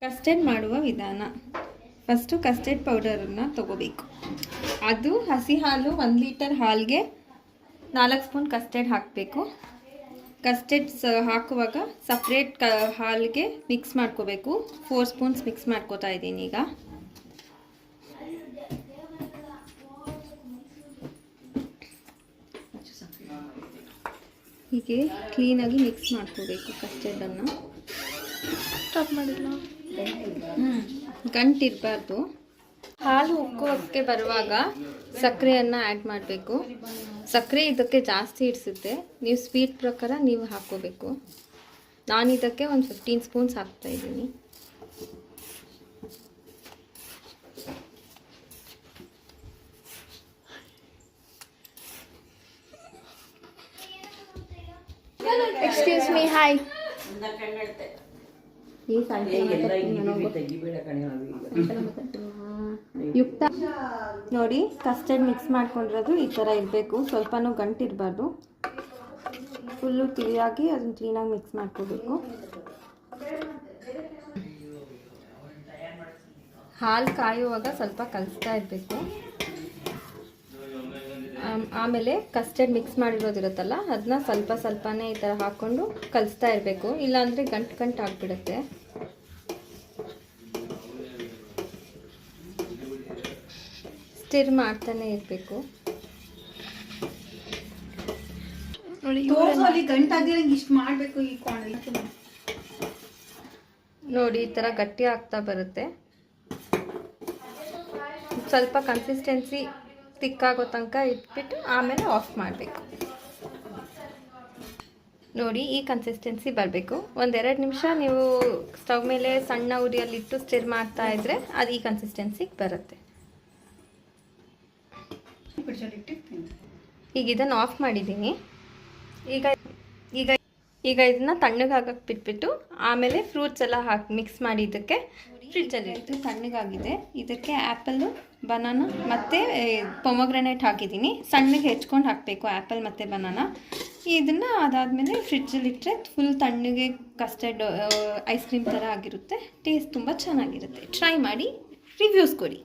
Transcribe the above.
Custard ಮಾಡುವ ವಿಧಾನ. First custard ಪೌಡರನ್ನು ತಗೋಬೇಕು. ಅದು ಹಸಿ ಹಾಲು 1 ಲೀಟರ್ ಹಾಲಿಗೆ 4 ಸ್ಪೂನ್ ಕಸ್ಟರ್ಡ್ ಹಾಕಬೇಕು. ಕಸ್ಟರ್ಡ್ಸ್ ಹಾಕುವಾಗ ಸಪ್ರೇಟ್ ಹಾಲಿಗೆ ಮಿಕ್ಸ್ ಮಾಡ್ಕೋಬೇಕು. 4 ಸ್ಪೂನ್ಸ್ ಮಿಕ್ಸ್ ಮಾಡ್ಕೋತಾ ಇದ್ದೀನಿ ಈಗ. ಹೀಗೆ ಕ್ಲೀನಾಗಿ ಮಿಕ್ಸ್ ಮಾಡ್ಕೋಬೇಕು ಕಸ್ಟರ್ಡನ್ನು. ಸ್ಟಾಪ್ ಮಾಡಿಲ್ಲ, ಗಂಟಿರಬಾರ್ದು. ಹಾಲು ಉಕ್ಕುವಕ್ಕೆ ಬರುವಾಗ ಸಕ್ಕರೆಯನ್ನು ಆ್ಯಡ್ ಮಾಡಬೇಕು. ಸಕ್ಕರೆ ಇದಕ್ಕೆ ಜಾಸ್ತಿ ಇಡಿಸುತ್ತೆ. ನೀವು ಸ್ವೀಟ್ ಪ್ರಕಾರ ನೀವು ಹಾಕ್ಕೋಬೇಕು. ನಾನು ಇದಕ್ಕೆ ಒಂದು 15 ಸ್ಪೂನ್ಸ್ ಹಾಕ್ತಾಯಿದ್ದೀನಿ. Excuse me, hi. ಯುಕ್ತ ನೋಡಿ, ಕಸ್ಟರ್ಡ್ ಮಿಕ್ಸ್ ಮಾಡ್ಕೊಂಡಿರೋದು ಈ ಥರ ಇರಬೇಕು. ಸ್ವಲ್ಪನೂ ಗಂಟಿರಬಾರ್ದು. ಫುಲ್ಲು ತಿಳಿಯಾಗಿ ಅದನ್ನು ಕ್ಲೀನಾಗಿ ಮಿಕ್ಸ್ ಮಾಡ್ಕೋಬೇಕು. ಹಾಲು ಕಾಯುವಾಗ ಸ್ವಲ್ಪ ಕಲಿಸ್ತಾ ಇರಬೇಕು. ಆಮೇಲೆ ಕಸ್ಟರ್ಡ್ ಮಿಕ್ಸ್ ಮಾಡಿರೋದಿರುತ್ತಲ್ಲ ಅದನ್ನ ಸ್ವಲ್ಪ ಸ್ವಲ್ಪನೇ ಈ ಥರ ಹಾಕ್ಕೊಂಡು ಕಲಿಸ್ತಾ ಇರಬೇಕು. ಇಲ್ಲಾಂದರೆ ಗಂಟು ಆಗಿಬಿಡುತ್ತೆ. ಸ್ಟಿರ್ ಮಾಡ್ತಾನೆ ಇರಬೇಕು. ನೋಡಿ, ಈ ಥರ ಗಟ್ಟಿ ಆಗ್ತಾ ಬರುತ್ತೆ. ಸ್ವಲ್ಪ ಕನ್ಸಿಸ್ಟೆನ್ಸಿ ತಿಕ್ಕಾಗೋ ತನಕ ಇಟ್ಬಿಟ್ಟು ಆಮೇಲೆ ಆಫ್ ಮಾಡಬೇಕು. ನೋಡಿ, ಈ ಕನ್ಸಿಸ್ಟೆನ್ಸಿ ಬರಬೇಕು. 1-2 ನಿಮಿಷ ನೀವು ಸ್ಟವ್ ಮೇಲೆ ಸಣ್ಣ ಉರಿಯಲ್ಲಿಟ್ಟು ಸ್ಟಿರ್ ಮಾಡ್ತಾ ಇದ್ರೆ ಅದು ಈ ಕನ್ಸಿಸ್ಟೆನ್ಸಿಗೆ ಬರುತ್ತೆ. ಈಗ ಇದನ್ನು ಆಫ್ ಮಾಡಿದ್ದೀನಿ. ಈಗ ಇದನ್ನು ತಣ್ಣಗಾಗಕ್ಕೆ ಬಿಟ್ಬಿಟ್ಟು ಆಮೇಲೆ ಫ್ರೂಟ್ಸ್ ಎಲ್ಲ ಹಾಕಿ ಮಿಕ್ಸ್ ಮಾಡಿ ಇದಕ್ಕೆ ಫ್ರಿಡ್ಜಲ್ಲಿ ಇದು ತಣ್ಣಗಾಗಿದೆ. ಇದಕ್ಕೆ ಆ್ಯಪಲ್ಲು, ಬನಾನಾ ಮತ್ತು ಪೊಮೊಗ್ರೆನೇಟ್ ಹಾಕಿದ್ದೀನಿ. ಸಣ್ಣಗೆ ಹೆಚ್ಕೊಂಡು ಹಾಕಬೇಕು ಆ್ಯಪಲ್ ಮತ್ತು ಬನಾನಾ. ಇದನ್ನು ಅದಾದಮೇಲೆ ಫ್ರಿಡ್ಜಲ್ಲಿಟ್ಟರೆ ಫುಲ್ ತಣ್ಣಗೆ ಕಸ್ಟರ್ಡ್ ಐಸ್ ಕ್ರೀಮ್ ಥರ ಆಗಿರುತ್ತೆ. ಟೇಸ್ಟ್ ತುಂಬ ಚೆನ್ನಾಗಿರುತ್ತೆ. ಟ್ರೈ ಮಾಡಿ, ರಿವ್ಯೂಸ್ ಕೊಡಿ.